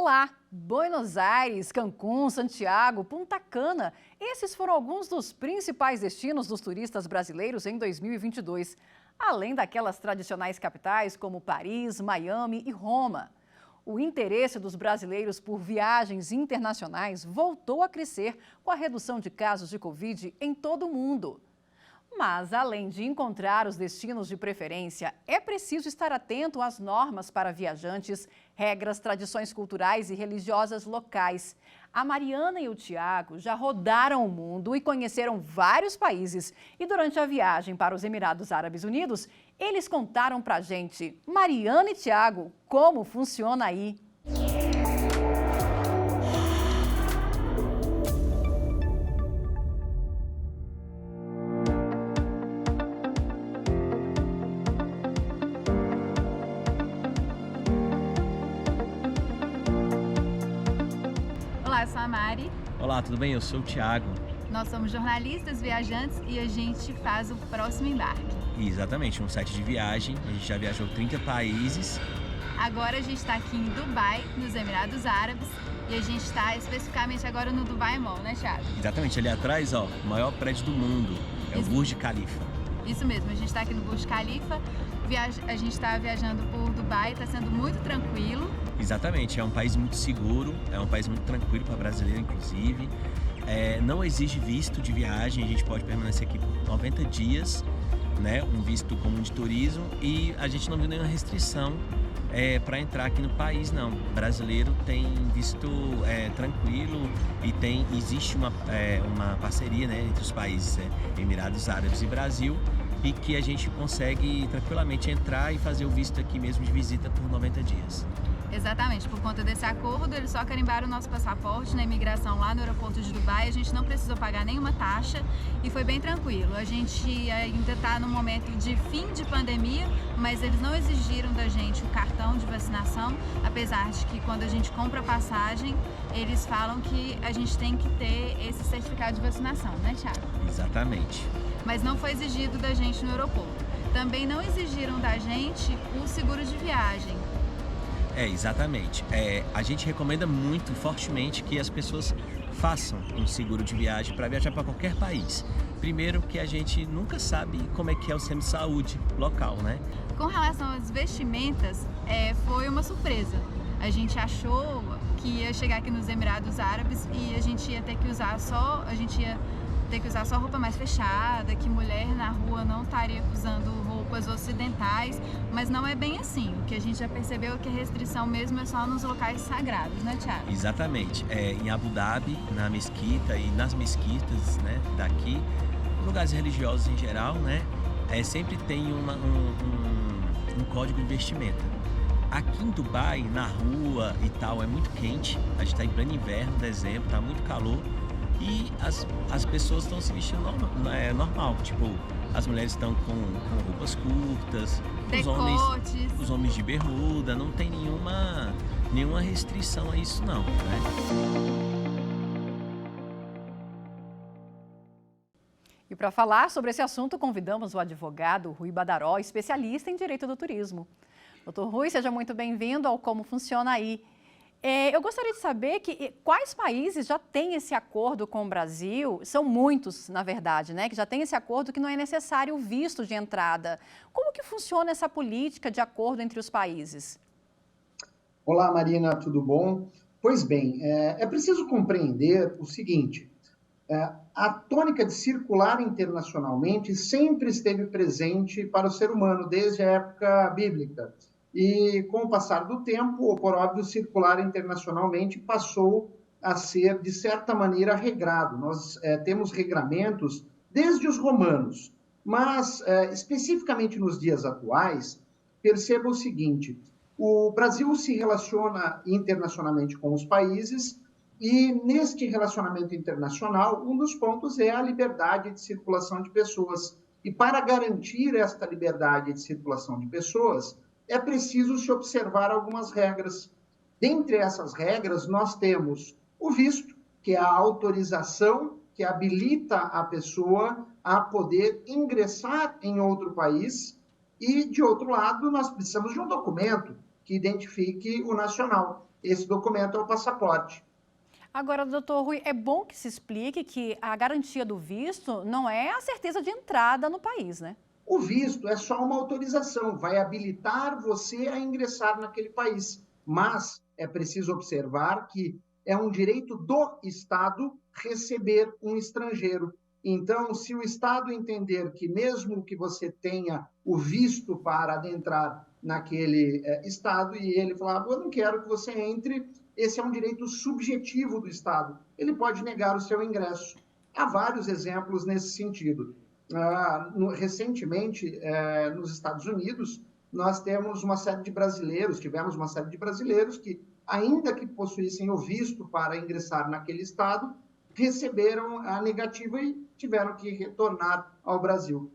Olá! Buenos Aires, Cancún, Santiago, Punta Cana. Esses foram alguns dos principais destinos dos turistas brasileiros em 2022. Além daquelas tradicionais capitais como Paris, Miami e Roma. O interesse dos brasileiros por viagens internacionais voltou a crescer com a redução de casos de Covid em todo o mundo. Mas, além de encontrar os destinos de preferência, é preciso estar atento às normas para viajantes, regras, tradições culturais e religiosas locais. A Mariana e o Tiago já rodaram o mundo e conheceram vários países. E durante a viagem para os Emirados Árabes Unidos, eles contaram pra gente, Mariana e Tiago, como funciona aí. Olá, eu sou a Mari. Olá, tudo bem? Eu sou o Thiago. Nós somos jornalistas viajantes e a gente faz o próximo embarque. Exatamente, um site de viagem. A gente já viajou 30 países. Agora a gente está aqui em Dubai, nos Emirados Árabes, e a gente está especificamente agora no Dubai Mall, né, Thiago? Exatamente, ali atrás, ó, o maior prédio do mundo. É o Burj Khalifa. Isso mesmo, a gente está aqui no Burj Khalifa. A gente está viajando por Dubai, está sendo muito tranquilo. Exatamente, é um país muito seguro, é um país muito tranquilo para brasileiro, inclusive. Não exige visto de viagem, a gente pode permanecer aqui por 90 dias, né? Um visto comum de turismo, e a gente não viu nenhuma restrição para entrar aqui no país, não. O brasileiro tem visto tranquilo e existe uma parceria, né, entre os países Emirados Árabes e Brasil, e que a gente consegue tranquilamente entrar e fazer o visto aqui mesmo de visita por 90 dias. Exatamente, por conta desse acordo, eles só carimbaram o nosso passaporte na imigração lá no aeroporto de Dubai, a gente não precisou pagar nenhuma taxa e foi bem tranquilo. A gente ainda está no momento de fim de pandemia, mas eles não exigiram da gente o cartão de vacinação, apesar de que quando a gente compra a passagem, eles falam que a gente tem que ter esse certificado de vacinação, né, Thiago? Exatamente. Mas não foi exigido da gente no aeroporto. Também não exigiram da gente o seguro de viagem. Exatamente. A gente recomenda muito fortemente que as pessoas façam um seguro de viagem para viajar para qualquer país. Primeiro que a gente nunca sabe como é que é o sistema de saúde local, né? Com relação às vestimentas, foi uma surpresa. A gente achou que ia chegar aqui nos Emirados Árabes e a gente ia ter que usar só roupa mais fechada, que mulher na rua não estaria usando roupas ocidentais, mas não é bem assim. O que a gente já percebeu é que a restrição mesmo é só nos locais sagrados, né, Thiago? Exatamente. Em Abu Dhabi, na mesquita e nas mesquitas, né, daqui, lugares religiosos em geral, né, sempre tem um código de vestimenta. Aqui em Dubai, na rua e tal, é muito quente, a gente está em pleno inverno, dezembro, está muito calor. E as pessoas estão se vestindo normal, tipo, as mulheres estão com roupas curtas, os homens de bermuda, não tem nenhuma restrição a isso não, né? E para falar sobre esse assunto, convidamos o advogado Rui Badaró, especialista em direito do turismo. Doutor Rui, seja muito bem-vindo ao Como Funciona Aí. Eu gostaria de saber quais países já têm esse acordo com o Brasil, são muitos, na verdade, né, que já tem esse acordo que não é necessário o visto de entrada. Como que funciona essa política de acordo entre os países? Olá, Marina, tudo bom? Pois bem, é preciso compreender o seguinte, a tônica de circular internacionalmente sempre esteve presente para o ser humano, desde a época bíblica. E, com o passar do tempo, por óbvio, circular internacionalmente passou a ser, de certa maneira, regrado. Nós temos regramentos desde os romanos, mas, especificamente nos dias atuais, perceba o seguinte, o Brasil se relaciona internacionalmente com os países e, neste relacionamento internacional, um dos pontos é a liberdade de circulação de pessoas. E, para garantir esta liberdade de circulação de pessoas, é preciso se observar algumas regras. Dentre essas regras, nós temos o visto, que é a autorização que habilita a pessoa a poder ingressar em outro país, e, de outro lado, nós precisamos de um documento que identifique o nacional. Esse documento é o passaporte. Agora, doutor Rui, é bom que se explique que a garantia do visto não é a certeza de entrada no país, né? O visto é só uma autorização, vai habilitar você a ingressar naquele país. Mas é preciso observar que é um direito do Estado receber um estrangeiro. Então, se o Estado entender que mesmo que você tenha o visto para adentrar naquele Estado e ele falar, eu não quero que você entre, esse é um direito subjetivo do Estado. Ele pode negar o seu ingresso. Há vários exemplos nesse sentido. Recentemente, nos Estados Unidos, nós tivemos uma série de brasileiros que, ainda que possuíssem o visto para ingressar naquele Estado, receberam a negativa e tiveram que retornar ao Brasil.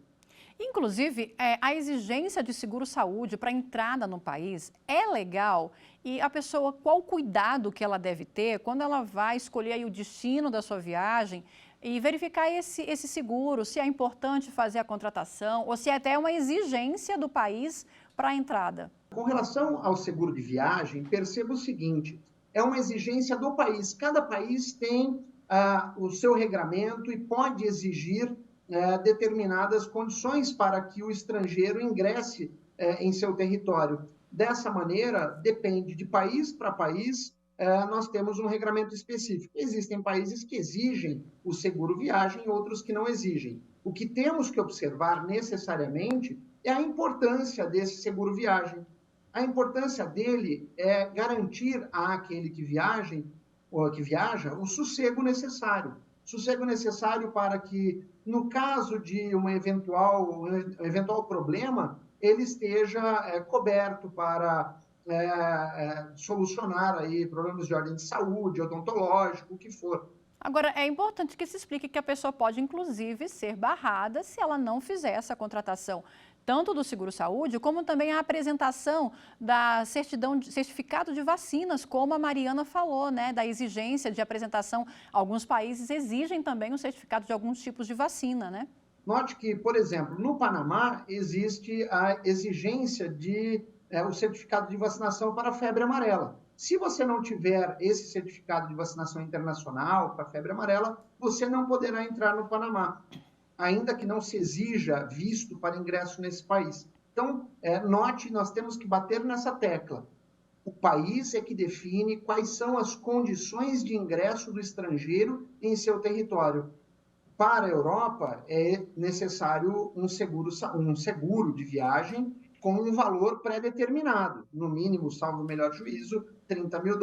Inclusive, a exigência de seguro-saúde para entrada no país é legal e a pessoa, qual cuidado que ela deve ter quando ela vai escolher aí o destino da sua viagem e verificar esse seguro, se é importante fazer a contratação ou se é até uma exigência do país para a entrada. Com relação ao seguro de viagem, perceba o seguinte, é uma exigência do país. Cada país tem o seu regramento e pode exigir determinadas condições para que o estrangeiro ingresse em seu território. Dessa maneira, depende de país para país, nós temos um regramento específico. Existem países que exigem o seguro viagem e outros que não exigem. O que temos que observar necessariamente é a importância desse seguro viagem. A importância dele é garantir àquele que viaja o sossego necessário. Sossego necessário para que, no caso de um eventual problema, ele esteja coberto para solucionar aí problemas de ordem de saúde, odontológico, o que for. Agora, é importante que se explique que a pessoa pode, inclusive, ser barrada se ela não fizer essa contratação, tanto do seguro-saúde, como também a apresentação da certificado de vacinas, como a Mariana falou, né, da exigência de apresentação. Alguns países exigem também o certificado de alguns tipos de vacina, né? Note que, por exemplo, no Panamá existe a exigência de o certificado de vacinação para a febre amarela. Se você não tiver esse certificado de vacinação internacional para a febre amarela, você não poderá entrar no Panamá, ainda que não se exija visto para ingresso nesse país. Então, note, nós temos que bater nessa tecla. O país é que define quais são as condições de ingresso do estrangeiro em seu território. Para a Europa, é necessário um seguro de viagem com um valor pré-determinado, no mínimo, salvo o melhor juízo, $30 mil.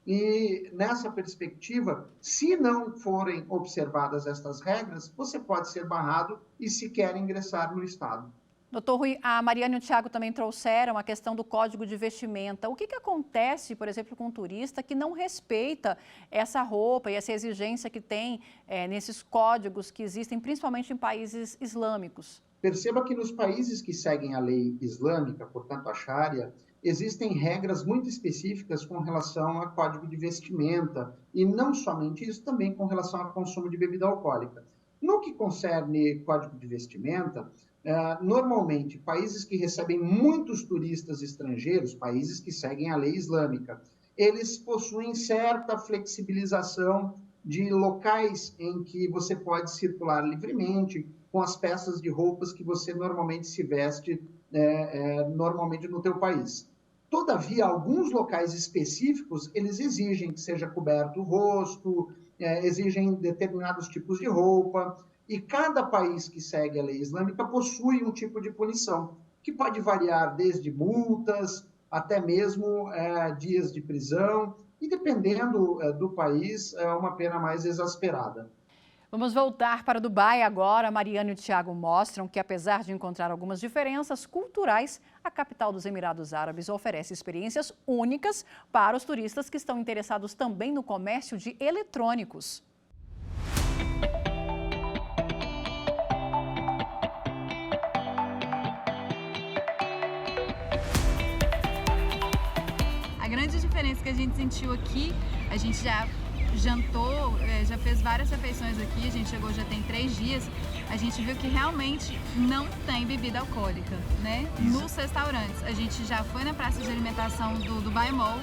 E, nessa perspectiva, se não forem observadas estas regras, você pode ser barrado e sequer ingressar no Estado. Doutor Rui, a Mariana e o Thiago também trouxeram a questão do código de vestimenta. O que acontece, por exemplo, com um turista que não respeita essa roupa e essa exigência que tem nesses códigos que existem, principalmente em países islâmicos? Perceba que nos países que seguem a lei islâmica, portanto a Sharia, existem regras muito específicas com relação a código de vestimenta e não somente isso, também com relação ao consumo de bebida alcoólica. No que concerne código de vestimenta, normalmente países que recebem muitos turistas estrangeiros, países que seguem a lei islâmica, eles possuem certa flexibilização de locais em que você pode circular livremente, com as peças de roupas que você normalmente se veste normalmente no teu país. Todavia, alguns locais específicos, eles exigem que seja coberto o rosto, exigem determinados tipos de roupa, e cada país que segue a lei islâmica possui um tipo de punição, que pode variar desde multas até mesmo dias de prisão, e dependendo do país, uma pena mais exasperada. Vamos voltar para Dubai agora. A Mariana e o Thiago mostram que, apesar de encontrar algumas diferenças culturais, a capital dos Emirados Árabes oferece experiências únicas para os turistas que estão interessados também no comércio de eletrônicos. A grande diferença que a gente sentiu aqui, a gente já jantou, já fez várias refeições aqui, a gente chegou já tem 3 dias, a gente viu que realmente não tem bebida alcoólica, né? Nos restaurantes. A gente já foi na praça de alimentação do Dubai Mall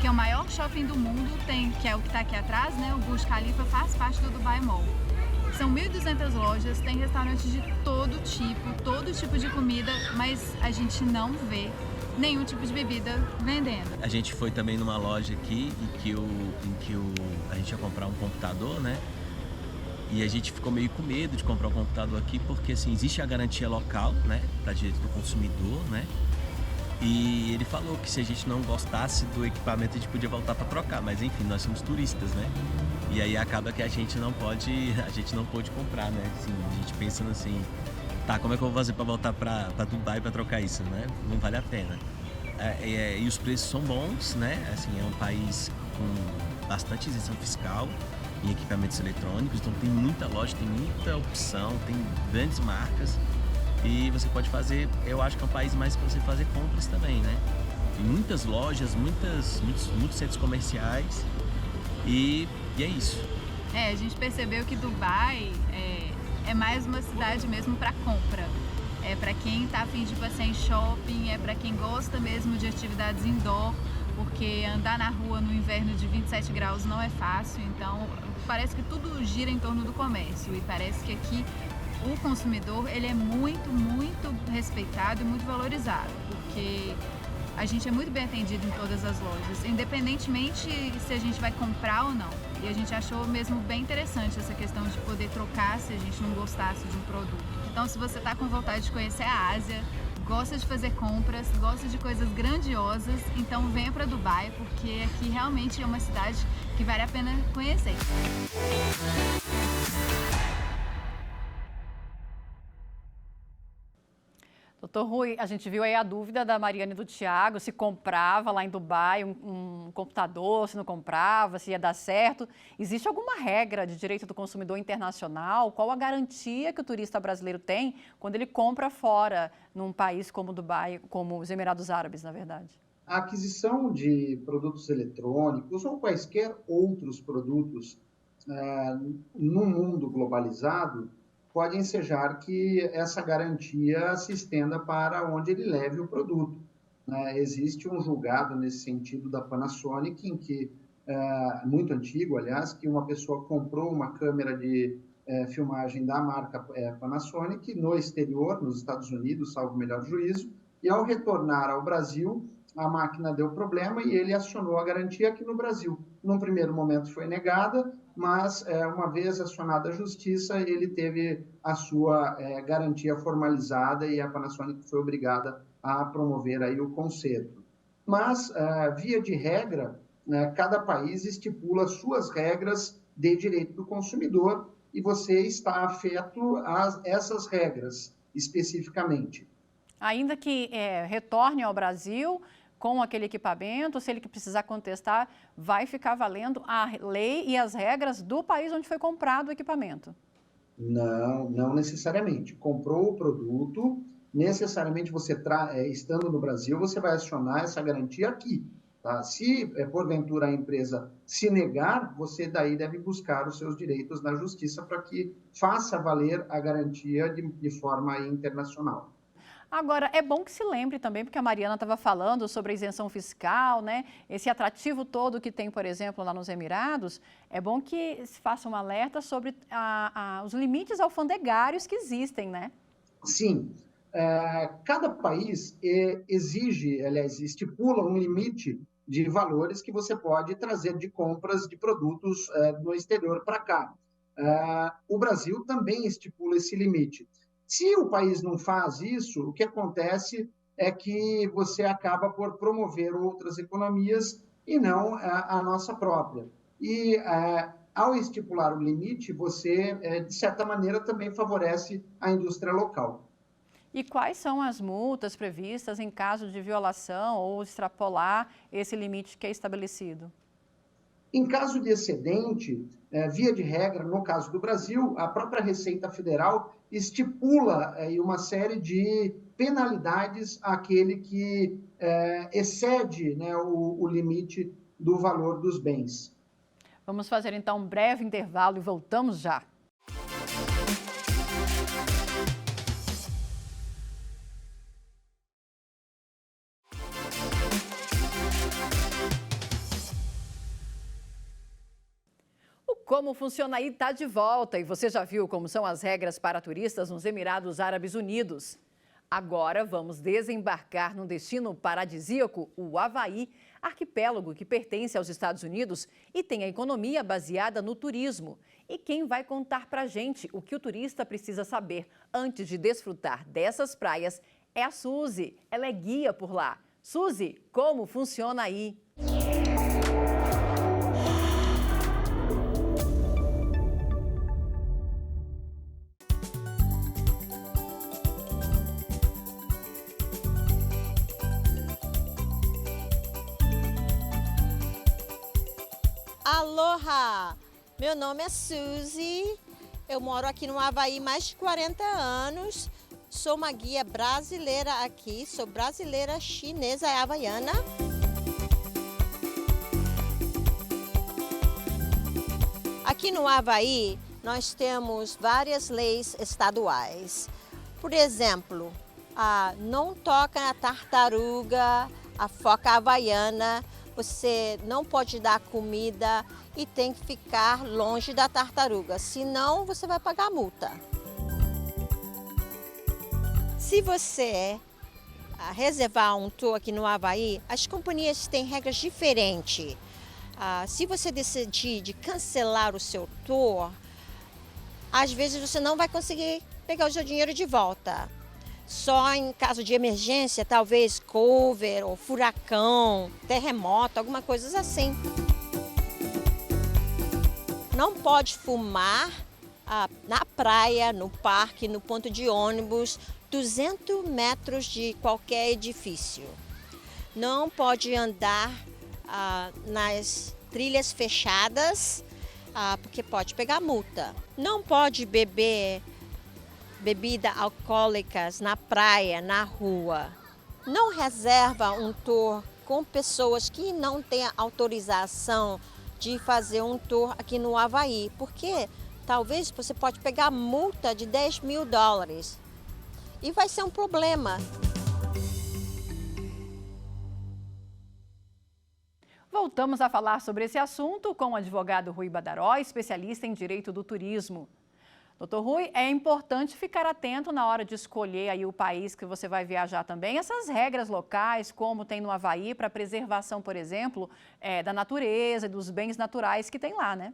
que é o maior shopping do mundo, que é o que está aqui atrás, né? O Burj Khalifa faz parte do Dubai Mall. São 1.200 lojas, tem restaurantes de todo tipo de comida, mas a gente não vê nenhum tipo de bebida vendendo. A gente foi também numa loja aqui em que a gente ia comprar um computador, né? E a gente ficou meio com medo de comprar um computador aqui porque assim, existe a garantia local, né, para direito do consumidor, né? E ele falou que se a gente não gostasse do equipamento, a gente podia voltar para trocar, mas enfim, nós somos turistas, né? E aí acaba que a gente não pôde comprar, né? Assim, a gente pensando assim, tá, como é que eu vou fazer para voltar para Dubai para trocar isso, né? Não vale a pena. E os preços são bons, né? Assim, é um país com bastante isenção fiscal em equipamentos eletrônicos, então tem muita loja, tem muita opção, tem grandes marcas. E você pode fazer, eu acho que é um país mais para você fazer compras também, né? Tem muitas lojas, muitos centros comerciais e é isso. A gente percebeu que Dubai é mais uma cidade mesmo para compra. É para quem está a fim de passear em shopping, é para quem gosta mesmo de atividades indoor, porque andar na rua no inverno de 27 graus não é fácil, então parece que tudo gira em torno do comércio e parece que aqui o consumidor ele é muito respeitado e muito valorizado, porque a gente é muito bem atendido em todas as lojas, independentemente se a gente vai comprar ou não. E a gente achou mesmo bem interessante essa questão de poder trocar se a gente não gostasse de um produto. Então, se você está com vontade de conhecer a Ásia, gosta de fazer compras, gosta de coisas grandiosas, então venha para Dubai, porque aqui realmente é uma cidade que vale a pena conhecer. Doutor Rui, a gente viu aí a dúvida da Mariana e do Tiago, se comprava lá em Dubai um computador, se não comprava, se ia dar certo. Existe alguma regra de direito do consumidor internacional? Qual a garantia que o turista brasileiro tem quando ele compra fora, num país como Dubai, como os Emirados Árabes, na verdade? A aquisição de produtos eletrônicos ou quaisquer outros produtos no mundo globalizado pode ensejar que essa garantia se estenda para onde ele leve o produto. Existe um julgado nesse sentido da Panasonic, em que, muito antigo, aliás, que uma pessoa comprou uma câmera de filmagem da marca Panasonic no exterior, nos Estados Unidos, salvo o melhor juízo, e ao retornar ao Brasil, a máquina deu problema e ele acionou a garantia aqui no Brasil. Num primeiro momento foi negada, mas uma vez acionada a justiça, ele teve a sua garantia formalizada e a Panasonic foi obrigada a promover aí o conserto. Mas, via de regra, cada país estipula suas regras de direito do consumidor e você está afeto a essas regras especificamente. Ainda que retorne ao Brasil com aquele equipamento, se ele precisar contestar, vai ficar valendo a lei e as regras do país onde foi comprado o equipamento? Não necessariamente. Comprou o produto, necessariamente você, estando no Brasil, você vai acionar essa garantia aqui. Tá? Se, porventura, a empresa se negar, você daí deve buscar os seus direitos na justiça para que faça valer a garantia de forma internacional. Agora, é bom que se lembre também, porque a Mariana estava falando sobre a isenção fiscal, né? Esse atrativo todo que tem, por exemplo, lá nos Emirados, é bom que se faça um alerta sobre os limites alfandegários que existem, né? Sim. Cada país exige, aliás, estipula um limite de valores que você pode trazer de compras de produtos no exterior para cá. O Brasil também estipula esse limite. Se o país não faz isso, o que acontece é que você acaba por promover outras economias e não a nossa própria. E, ao estipular o limite, você, de certa maneira, também favorece a indústria local. E quais são as multas previstas em caso de violação ou extrapolar esse limite que é estabelecido? Em caso de excedente, via de regra, no caso do Brasil, a própria Receita Federal estipula uma série de penalidades àquele que excede, né, o limite do valor dos bens. Vamos fazer então um breve intervalo e voltamos já. Como Funciona Aí está de volta e você já viu como são as regras para turistas nos Emirados Árabes Unidos. Agora vamos desembarcar num destino paradisíaco, o Havaí, arquipélago que pertence aos Estados Unidos e tem a economia baseada no turismo. E quem vai contar pra gente o que o turista precisa saber antes de desfrutar dessas praias é a Suzy. Ela é guia por lá. Suzy, como funciona aí? Aloha! Meu nome é Suzy, eu moro aqui no Havaí há mais de 40 anos, sou uma guia brasileira aqui, sou brasileira, chinesa e havaiana. Aqui no Havaí nós temos várias leis estaduais. Por exemplo, não toca na tartaruga, a foca havaiana, você não pode dar comida e tem que ficar longe da tartaruga, senão você vai pagar multa. Se você reservar um tour aqui no Havaí, as companhias têm regras diferentes. Se você decidir de cancelar o seu tour, às vezes você não vai conseguir pegar o seu dinheiro de volta. Só em caso de emergência, talvez cover ou furacão, terremoto, alguma coisa assim. Não pode fumar na praia, no parque, no ponto de ônibus, 200 metros de qualquer edifício. Não pode andar nas trilhas fechadas, porque pode pegar multa. Não pode beber bebidas alcoólicas na praia, na rua. Não reserva um tour com pessoas que não têm autorização de fazer um tour aqui no Havaí, porque talvez você pode pegar multa de $10.000 e vai ser um problema. Voltamos a falar sobre esse assunto com o advogado Rui Badaró, especialista em direito do turismo. Doutor Rui, é importante ficar atento na hora de escolher aí o país que você vai viajar também. Essas regras locais, como tem no Havaí, para preservação, por exemplo, da natureza e dos bens naturais que tem lá, né?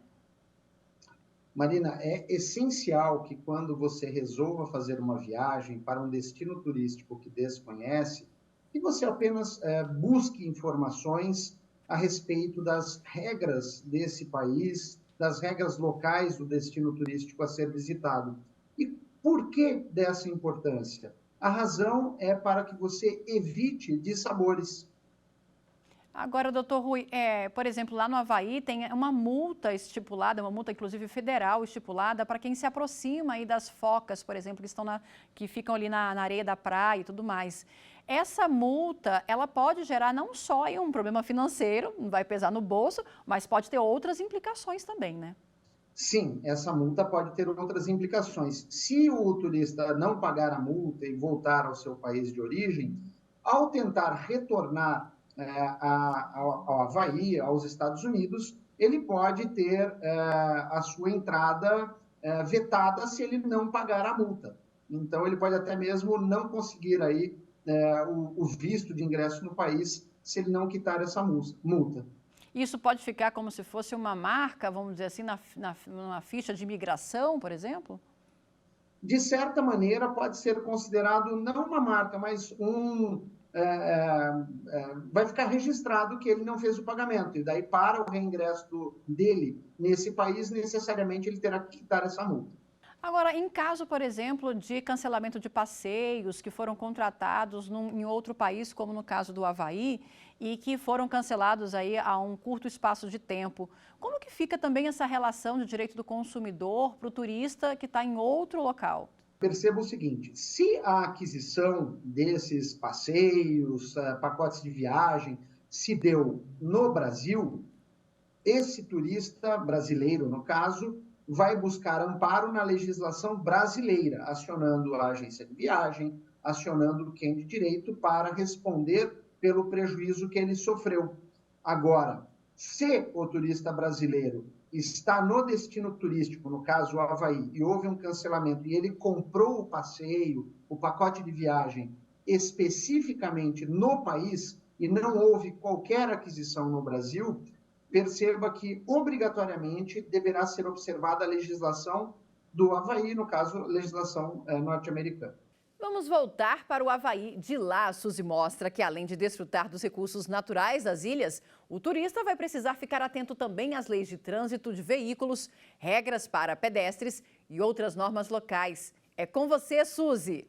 Marina, é essencial que quando você resolva fazer uma viagem para um destino turístico que desconhece, que você apenas busque informações a respeito das regras desse país, das regras locais do destino turístico a ser visitado. E por que dessa importância? A razão é para que você evite dissabores. Agora, doutor Rui, por exemplo, lá no Havaí tem uma multa estipulada, uma multa inclusive federal estipulada para quem se aproxima aí das focas, por exemplo, que ficam ali na areia da praia e tudo mais. Essa multa, ela pode gerar não só aí um problema financeiro, vai pesar no bolso, mas pode ter outras implicações também, né? Sim, essa multa pode ter outras implicações. Se o turista não pagar a multa e voltar ao seu país de origem, ao tentar retornar ao Havaí, aos Estados Unidos, ele pode ter a sua entrada vetada se ele não pagar a multa. Então, ele pode até mesmo não conseguir aí o visto de ingresso no país se ele não quitar essa multa. Isso pode ficar como se fosse uma marca, vamos dizer assim, na ficha de imigração, por exemplo? De certa maneira, pode ser considerado não uma marca, mas vai ficar registrado que ele não fez o pagamento. E daí, para o reingresso dele nesse país, necessariamente ele terá que quitar essa multa. Agora, em caso, por exemplo, de cancelamento de passeios que foram contratados em outro país, como no caso do Havaí, e que foram cancelados aí a um curto espaço de tempo, como que fica também essa relação de direito do consumidor para o turista que está em outro local? Perceba o seguinte, se a aquisição desses passeios, pacotes de viagem, se deu no Brasil, esse turista brasileiro, no caso, vai buscar amparo na legislação brasileira, acionando a agência de viagem, acionando quem de direito para responder pelo prejuízo que ele sofreu. Agora, se o turista brasileiro está no destino turístico, no caso o Havaí, e houve um cancelamento, e ele comprou o passeio, o pacote de viagem, especificamente no país, e não houve qualquer aquisição no Brasil, perceba que, obrigatoriamente, deverá ser observada a legislação do Havaí, no caso, a legislação norte-americana. Vamos voltar para o Havaí. De lá, a Suzy mostra que, além de desfrutar dos recursos naturais das ilhas, o turista vai precisar ficar atento também às leis de trânsito de veículos, regras para pedestres e outras normas locais. É com você, Suzy.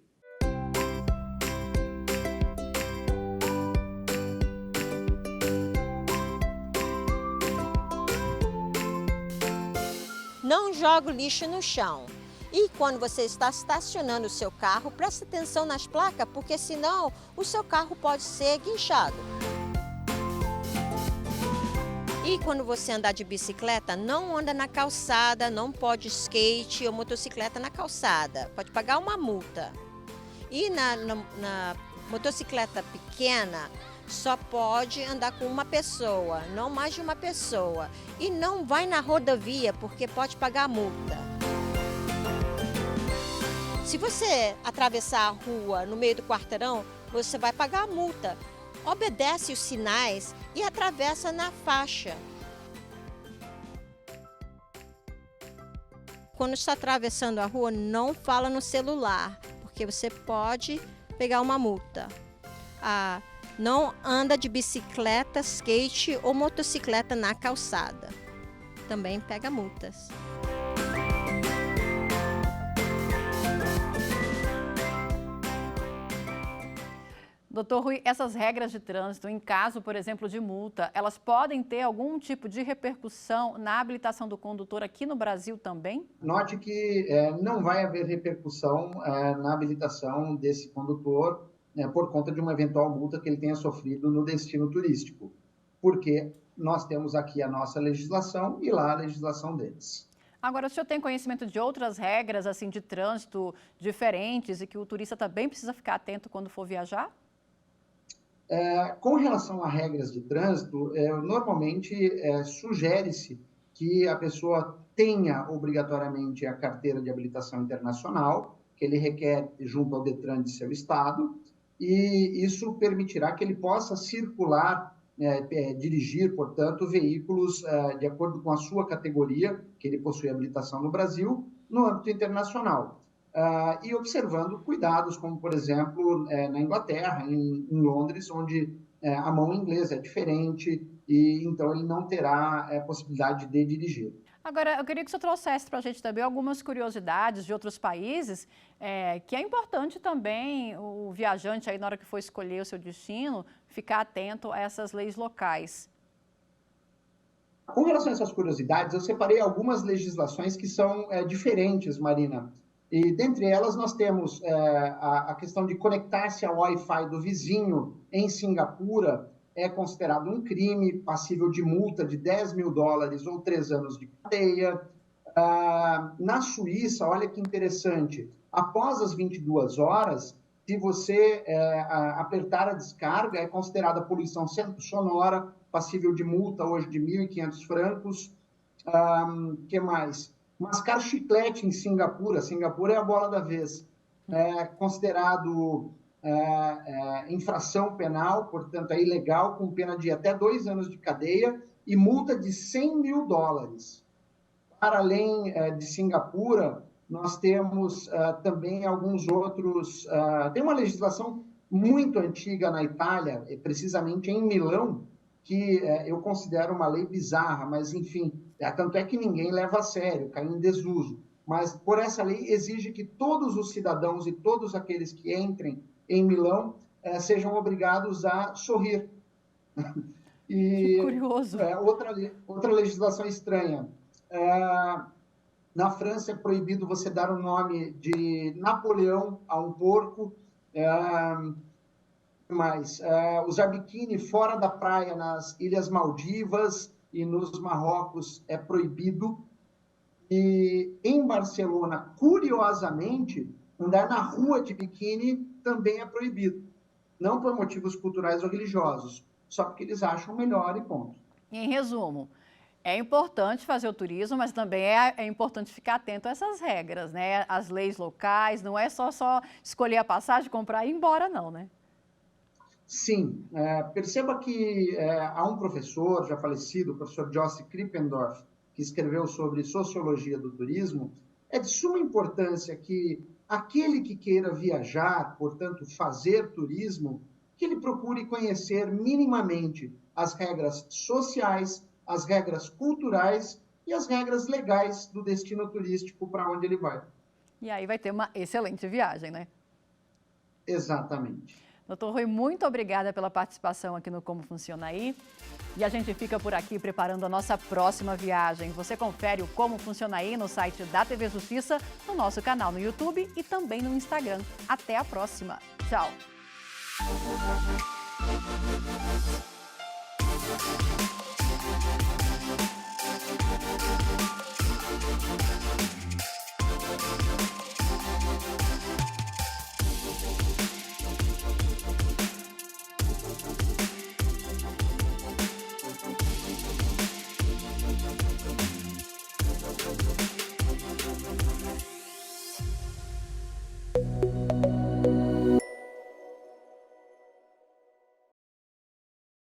Não jogue o lixo no chão. E quando você está estacionando o seu carro, preste atenção nas placas, porque senão o seu carro pode ser guinchado. E quando você andar de bicicleta, não anda na calçada, não pode skate ou motocicleta na calçada, pode pagar uma multa. E na motocicleta pequena, só pode andar com uma pessoa, não mais de uma pessoa. E não vai na rodovia, porque pode pagar multa. Se você atravessar a rua no meio do quarteirão, você vai pagar a multa. Obedece os sinais e atravessa na faixa. Quando está atravessando a rua, não fala no celular, porque você pode pegar uma multa. Não anda de bicicleta, skate ou motocicleta na calçada. Também pega multas. Doutor Rui, essas regras de trânsito, em caso, por exemplo, de multa, elas podem ter algum tipo de repercussão na habilitação do condutor aqui no Brasil também? Note que não vai haver repercussão na habilitação desse condutor por conta de uma eventual multa que ele tenha sofrido no destino turístico, porque nós temos aqui a nossa legislação e lá a legislação deles. Agora, o senhor tem conhecimento de outras regras assim de trânsito diferentes e que o turista também precisa ficar atento quando for viajar? Com relação a regras de trânsito, normalmente sugere-se que a pessoa tenha obrigatoriamente a carteira de habilitação internacional, que ele requer junto ao Detran de seu estado, e isso permitirá que ele possa circular, dirigir, portanto, veículos de acordo com a sua categoria, que ele possui habilitação no Brasil, no âmbito internacional. E observando cuidados, como, por exemplo, na Inglaterra, em Londres, onde a mão inglesa é diferente e, então, ele não terá possibilidade de dirigir. Agora, eu queria que o senhor trouxesse para a gente também algumas curiosidades de outros países, que é importante também o viajante, aí, na hora que for escolher o seu destino, ficar atento a essas leis locais. Com relação a essas curiosidades, eu separei algumas legislações que são diferentes, Marina. E, dentre elas, nós temos a questão de conectar-se ao Wi-Fi do vizinho em Singapura, é considerado um crime, passível de multa de $10 mil ou 3 anos de cadeia. Na Suíça, olha que interessante, após as 22 horas, se você apertar a descarga, é considerada poluição sonora, passível de multa hoje de 1.500 francos. Que mais? Mascar chiclete em Singapura, Singapura é a bola da vez, considerado infração penal, portanto é ilegal, com pena de até 2 anos de cadeia e multa de $100 mil. Para além de Singapura, nós temos também alguns outros, tem uma legislação muito antiga na Itália, precisamente em Milão, que eu considero uma lei bizarra, mas enfim, tanto é que ninguém leva a sério, caiu em desuso. Mas por essa lei exige que todos os cidadãos e todos aqueles que entrem em Milão sejam obrigados a sorrir. Que curioso. Outra legislação estranha. Na França é proibido você dar o nome de Napoleão a um porco. Usar biquíni fora da praia nas Ilhas Maldivas e nos Marrocos é proibido. E em Barcelona, curiosamente, andar na rua de biquíni também é proibido. Não por motivos culturais ou religiosos, só porque eles acham melhor e ponto. Em resumo, É importante fazer o turismo, mas também é importante ficar atento a essas regras, né? As leis locais, não é só escolher a passagem, comprar e ir embora, não, né? Sim, perceba que há um professor já falecido, o professor Josse Krippendorf, que escreveu sobre sociologia do turismo. É de suma importância que aquele que queira viajar, portanto, fazer turismo, que ele procure conhecer minimamente as regras sociais, as regras culturais e as regras legais do destino turístico para onde ele vai. E aí vai ter uma excelente viagem, né? Exatamente. Doutor Rui, muito obrigada pela participação aqui no Como Funciona Aí. E a gente fica por aqui preparando a nossa próxima viagem. Você confere o Como Funciona Aí no site da TV Justiça, no nosso canal no YouTube e também no Instagram. Até a próxima. Tchau.